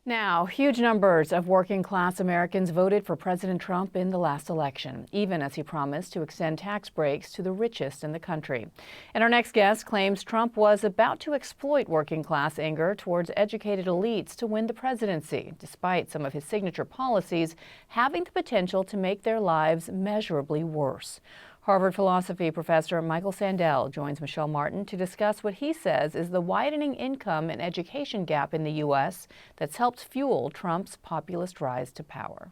Now, huge numbers of working-class Americans voted for President Trump in the last election, even as he promised to extend tax breaks to the richest in the country. And our next guest claims Trump was about to exploit working-class anger towards educated elites to win the presidency, despite some of his signature policies having the potential to make their lives measurably worse. Harvard philosophy professor Michael Sandel joins Michelle Martin to discuss what he says is the widening income and education gap in the U.S. that's helped fuel Trump's populist rise to power.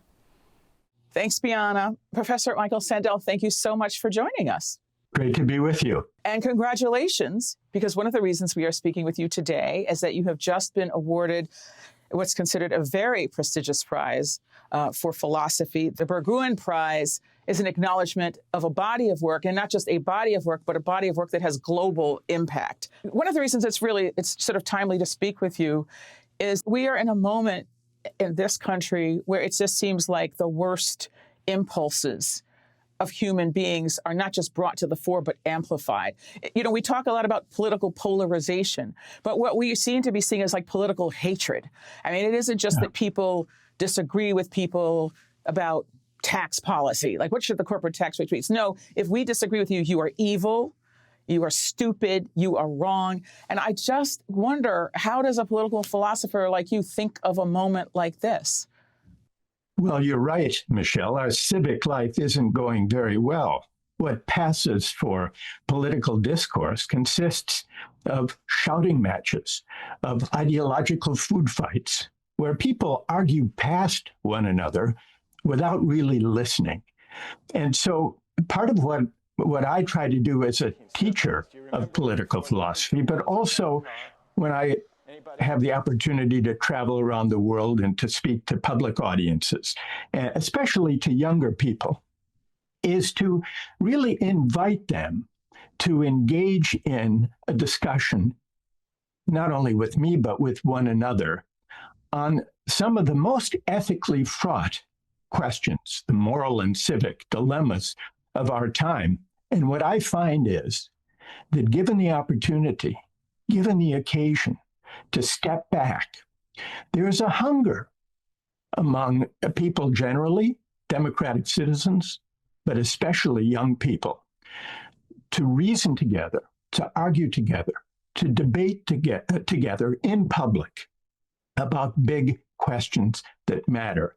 Thanks, Bianna. Professor Michael Sandel, thank you so much for joining us. Great to be with you. And congratulations, because one of the reasons we are speaking with you today is that you have just been awarded what's considered a very prestigious prize for philosophy. The Berggruen Prize is an acknowledgement of a body of work, and not just a body of work, but a body of work that has global impact. One of the reasons it's sort of timely to speak with you is we are in a moment in this country where it just seems like the worst impulses of human beings are not just brought to the fore, but amplified. You know, we talk a lot about political polarization, but what we seem to be seeing is like political hatred. I mean, it isn't just that people disagree with people about tax policy, like what should the corporate tax rate be? No, if we disagree with you, you are evil, you are stupid, you are wrong. And I just wonder, how does a political philosopher like you think of a moment like this? Well, you're right, Michelle. Our civic life isn't going very well. What passes for political discourse consists of shouting matches, of ideological food fights, where people argue past one another without really listening. And so part of what I try to do as a teacher of political philosophy, but also when I have the opportunity to travel around the world and to speak to public audiences, especially to younger people, is to really invite them to engage in a discussion, not only with me, but with one another, on some of the most ethically fraught questions, the moral and civic dilemmas of our time. And what I find is that given the opportunity, given the occasion to step back, there's a hunger among people generally, democratic citizens, but especially young people, to reason together, to argue together, to debate together in public about big questions that matter.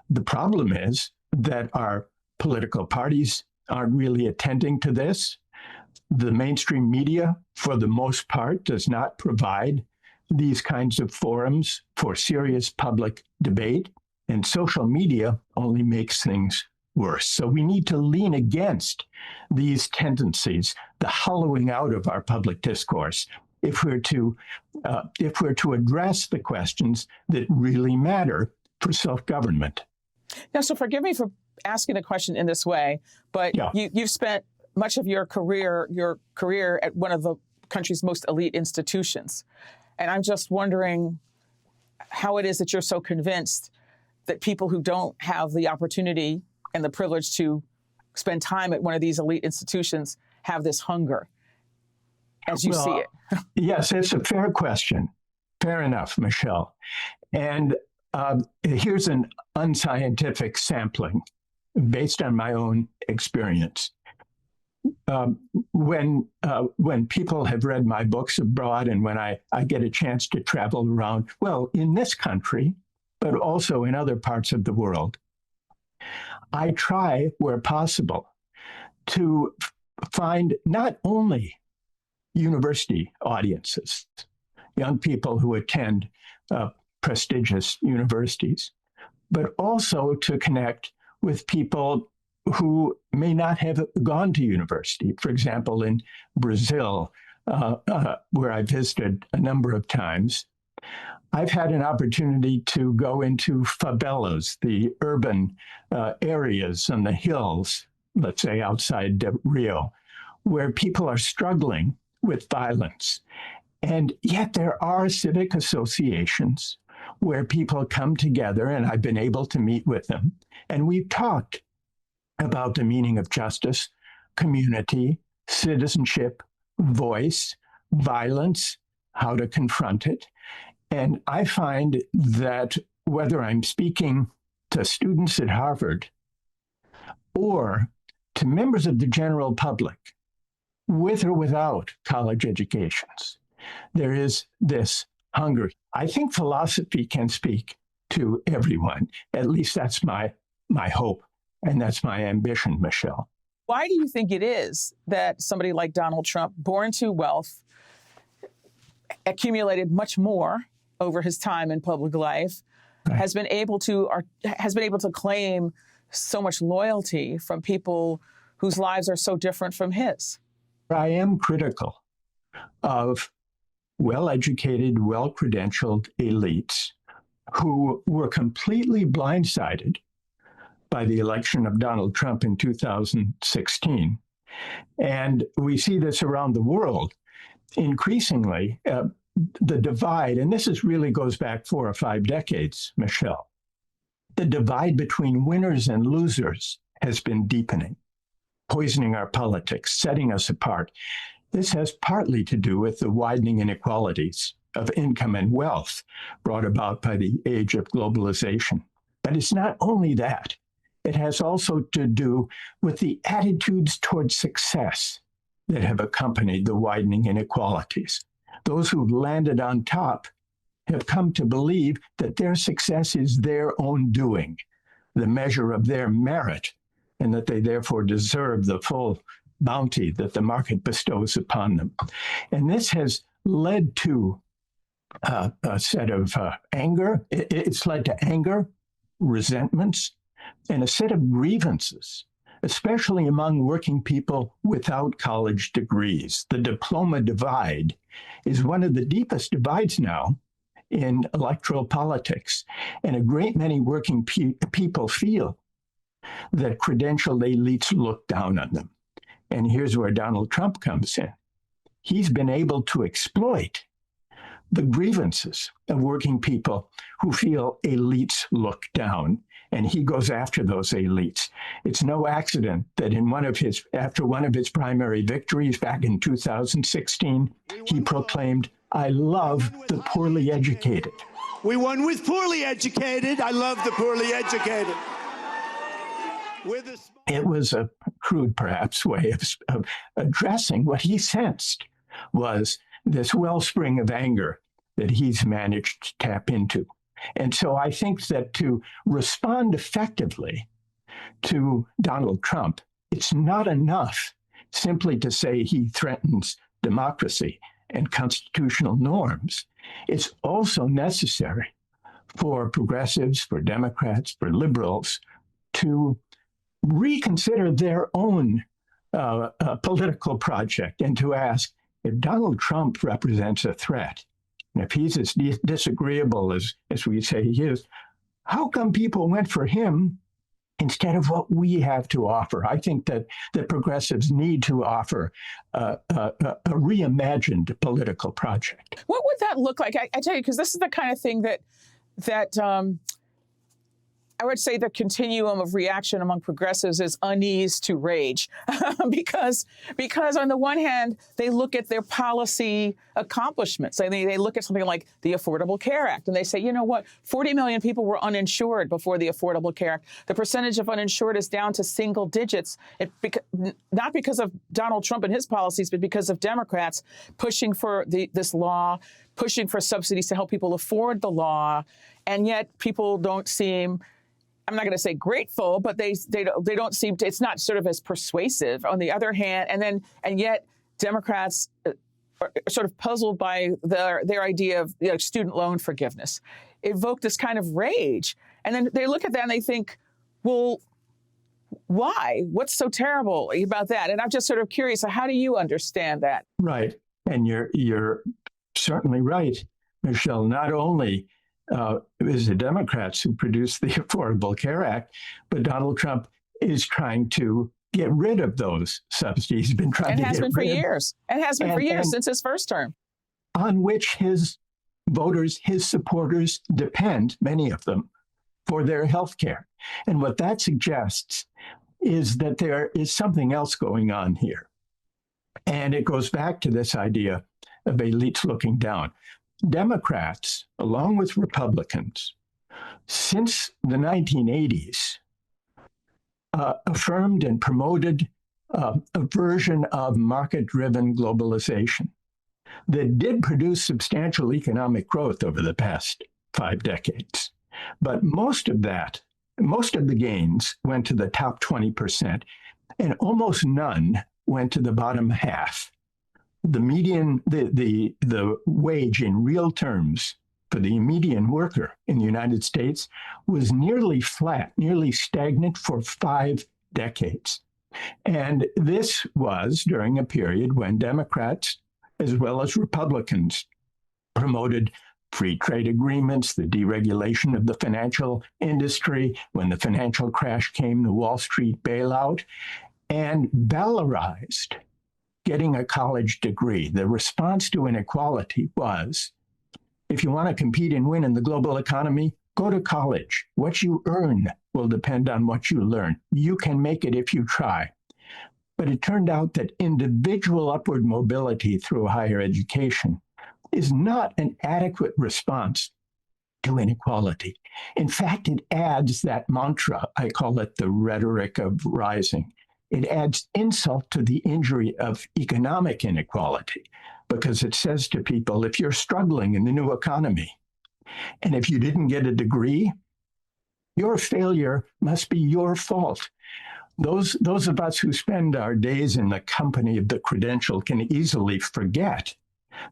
The problem is that our political parties aren't really attending to this. The mainstream media, for the most part, does not provide these kinds of forums for serious public debate, and social media only makes things worse. So we need to lean against these tendencies, the hollowing out of our public discourse, if we're to address the questions that really matter for self-government. Now, so forgive me for asking the question in this way, but you've spent much of your career at one of the country's most elite institutions. And I'm just wondering how it is that you're so convinced that people who don't have the opportunity and the privilege to spend time at one of these elite institutions have this hunger, as you see it. Yes, it's a fair question. Fair enough, Michelle. And here's an unscientific sampling based on my own experience. When people have read my books abroad and when I get a chance to travel around, well, in this country, but also in other parts of the world, I try, where possible, to find not only university audiences, young people who attend prestigious universities, but also to connect with people who may not have gone to university. For example, in Brazil, where I visited a number of times, I've had an opportunity to go into favelas, the urban areas on the hills, let's say outside Rio, where people are struggling with violence. And yet there are civic associations where people come together, and I've been able to meet with them, and we've talked about the meaning of justice, community, citizenship, voice, violence, how to confront it. And I find that whether I'm speaking to students at Harvard or to members of the general public, with or without college educations, there is this hunger. I think philosophy can speak to everyone. At least that's my hope, and that's my ambition, Michelle. Why do you think it is that somebody like Donald Trump, born to wealth, accumulated much more over his time in public life, Right. has been able to claim so much loyalty from people whose lives are so different from his? I am critical of well-educated, well-credentialed elites who were completely blindsided by the election of Donald Trump in 2016. And we see this around the world. Increasingly, the divide, and really goes back 4 or 5 decades, Michelle, the divide between winners and losers has been deepening, poisoning our politics, setting us apart. This has partly to do with the widening inequalities of income and wealth brought about by the age of globalization. But it's not only that. It has also to do with the attitudes towards success that have accompanied the widening inequalities. Those who've landed on top have come to believe that their success is their own doing, the measure of their merit, and that they therefore deserve the full bounty that the market bestows upon them. And this has led to a set of anger. It's led to anger, resentments, and a set of grievances, especially among working people without college degrees. The diploma divide is one of the deepest divides now in electoral politics. And a great many working people feel that credentialed elites look down on them. And here's where Donald Trump comes in. He's been able to exploit the grievances of working people who feel elites look down, and he goes after those elites. It's no accident that after one of his primary victories back in 2016, he proclaimed, "I love the poorly educated." We won with poorly educated. I love the poorly educated. It was a crude, perhaps, way of addressing what he sensed was this wellspring of anger that he's managed to tap into. And so I think that to respond effectively to Donald Trump, it's not enough simply to say he threatens democracy and constitutional norms. It's also necessary for progressives, for Democrats, for liberals to reconsider their own political project and to ask, if Donald Trump represents a threat, and if he's as disagreeable as we say he is, how come people went for him instead of what we have to offer? I think that progressives need to offer a reimagined political project. What would that look like? I tell you, because this is the kind of thing that I would say the continuum of reaction among progressives is unease to rage, because on the one hand, they look at their policy accomplishments. They look at something like the Affordable Care Act, and they say, you know what, 40 million people were uninsured before the Affordable Care Act. The percentage of uninsured is down to single digits, not because of Donald Trump and his policies, but because of Democrats pushing for this law, pushing for subsidies to help people afford the law, and yet people don't seem, I'm not going to say grateful, but they don't seem to, it's not sort of as persuasive. On the other hand, and yet Democrats are sort of puzzled by their idea of student loan forgiveness. Evoke this kind of rage. And then they look at that and they think, well, why? What's so terrible about that? And I'm just sort of curious, how do you understand that? Right. And you're certainly right, Michelle. Not only it was the Democrats who produced the Affordable Care Act, but Donald Trump is trying to get rid of those subsidies. He's been trying to get rid of them. And has been for years since his first term. On which his voters, his supporters depend, many of them, for their health care. And what that suggests is that there is something else going on here. And it goes back to this idea of elites looking down. Democrats, along with Republicans, since the 1980s, affirmed and promoted a version of market-driven globalization that did produce substantial economic growth over the past 5 decades. But most of the gains went to the top 20%, and almost none went to the bottom half. The median, the wage in real terms for the median worker in the United States was nearly flat, nearly stagnant for 5 decades. And this was during a period when Democrats, as well as Republicans, promoted free trade agreements, the deregulation of the financial industry, when the financial crash came, the Wall Street bailout, and valorized getting a college degree. The response to inequality was, if you want to compete and win in the global economy, go to college. What you earn will depend on what you learn. You can make it if you try. But it turned out that individual upward mobility through higher education is not an adequate response to inequality. In fact, it adds that mantra, I call it the rhetoric of rising. It adds insult to the injury of economic inequality, because it says to people, if you're struggling in the new economy, and if you didn't get a degree, your failure must be your fault. Those of us who spend our days in the company of the credentialed can easily forget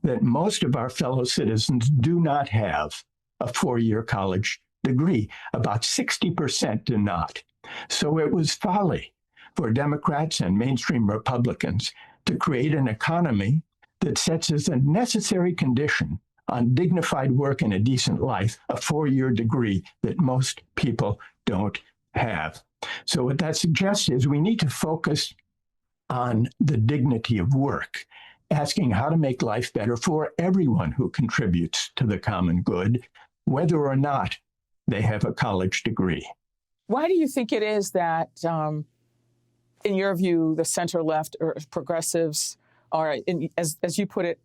that most of our fellow citizens do not have a 4-year college degree. About 60% do not. So it was folly for Democrats and mainstream Republicans to create an economy that sets as a necessary condition on dignified work and a decent life a 4-year degree that most people don't have. So what that suggests is we need to focus on the dignity of work, asking how to make life better for everyone who contributes to the common good, whether or not they have a college degree. Why do you think it is that, in your view, the center-left or progressives are, as you put it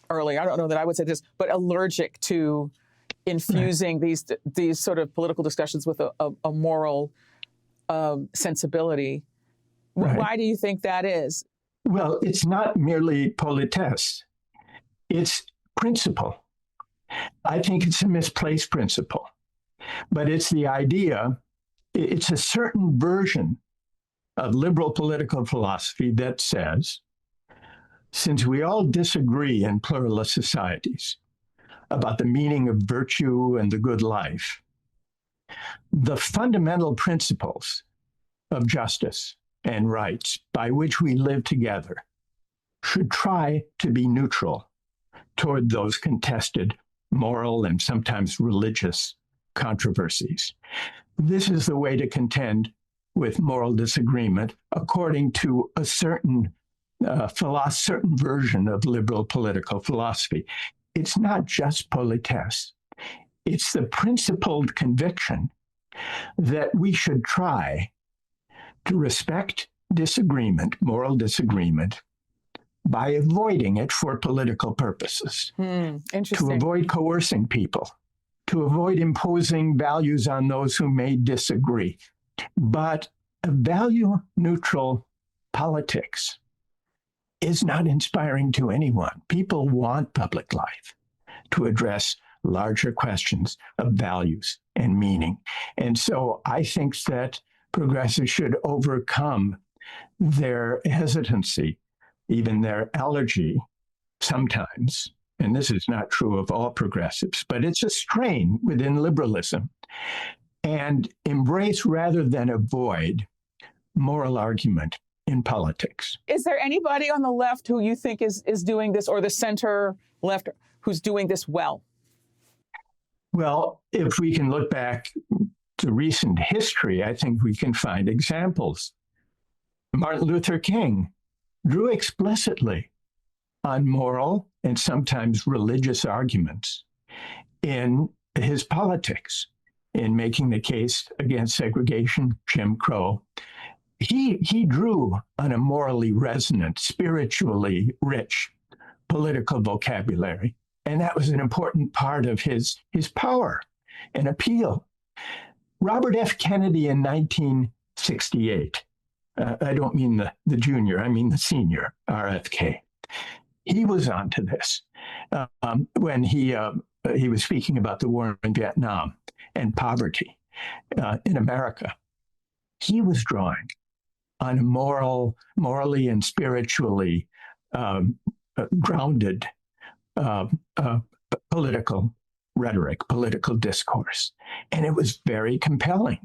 earlier, I don't know that I would say this, but allergic to infusing these sort of political discussions with a moral sensibility? Right. Why do you think that is? Well, it's not merely politesse. It's principle. I think it's a misplaced principle. But it's the idea, it's a certain version of liberal political philosophy that says, since we all disagree in pluralist societies about the meaning of virtue and the good life, the fundamental principles of justice and rights by which we live together should try to be neutral toward those contested moral and sometimes religious controversies. This is the way to contend with moral disagreement according to a certain version of liberal political philosophy. It's not just politesse. It's the principled conviction that we should try to respect disagreement, moral disagreement, by avoiding it for political purposes. Interesting. To avoid coercing people, to avoid imposing values on those who may disagree. But a value-neutral politics is not inspiring to anyone. People want public life to address larger questions of values and meaning. And so I think that progressives should overcome their hesitancy, even their allergy sometimes, and this is not true of all progressives, but it's a strain within liberalism, and embrace rather than avoid moral argument in politics. Is there anybody on the left who you think is doing this, or the center left who's doing this well? Well, if we can look back to recent history, I think we can find examples. Martin Luther King drew explicitly on moral and sometimes religious arguments in his politics, in making the case against segregation, Jim Crow. He drew on a morally resonant, spiritually rich political vocabulary And that was an important part of his power and appeal. Robert F. Kennedy in 1968, I don't mean the junior, I mean the senior, RFK. He was onto this when he was speaking about the war in Vietnam and poverty in America. He was drawing on a morally and spiritually grounded political rhetoric, political discourse, and it was very compelling.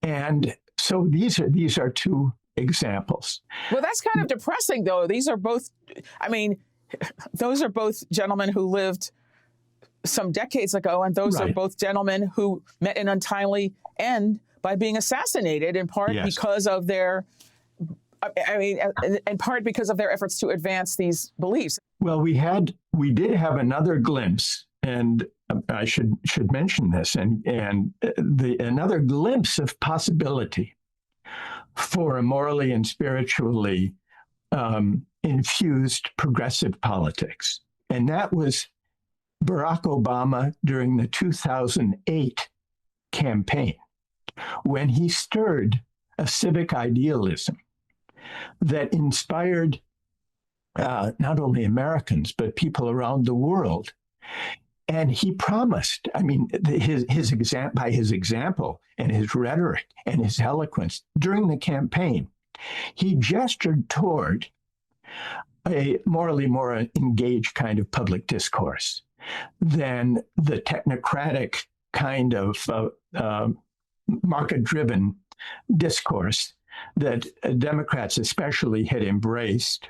And so these are two examples. Well, that's kind of depressing, though. These are both, I mean, those are both gentlemen who lived some decades ago, and those are both gentlemen who met an untimely end by being assassinated, in part because of their, in part because of their efforts to advance these beliefs. Well, we did have another glimpse, and I should mention this, and another glimpse of possibility for a morally and spiritually infused progressive politics, and that was Barack Obama during the 2008 campaign, when he stirred a civic idealism that inspired not only Americans, but people around the world. And he promised, I mean, by his example and his rhetoric and his eloquence during the campaign, he gestured toward a morally more engaged kind of public discourse than the technocratic kind of market-driven discourse that Democrats especially had embraced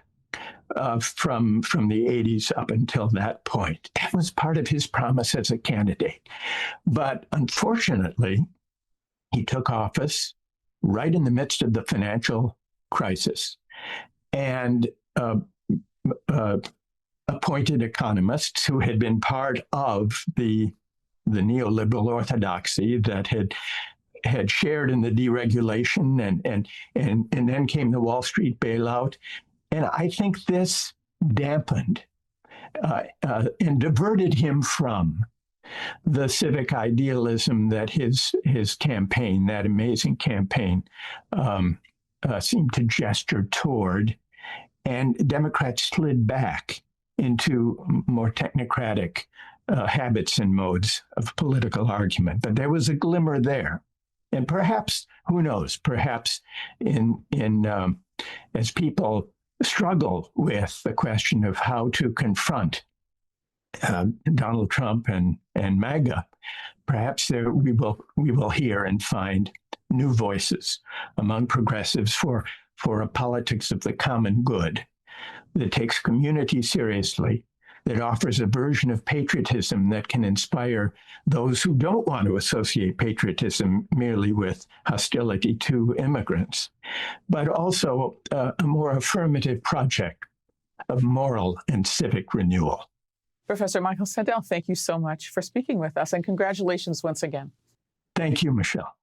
from the 80s up until that point. That was part of his promise as a candidate. But unfortunately, he took office right in the midst of the financial crisis and appointed economists who had been part of the neoliberal orthodoxy that had shared in the deregulation, and then came the Wall Street bailout. And I think this dampened and diverted him from the civic idealism that his campaign, that amazing campaign, seemed to gesture toward. And Democrats slid back into more technocratic habits and modes of political argument. But there was a glimmer there. And perhaps, who knows, perhaps as people struggle with the question of how to confront Donald Trump and MAGA, perhaps we will hear and find new voices among progressives for a politics of the common good that takes community seriously, that offers a version of patriotism that can inspire those who don't want to associate patriotism merely with hostility to immigrants, but also a more affirmative project of moral and civic renewal. Professor Michael Sandel, thank you so much for speaking with us, and congratulations once again. Thank you, Michelle.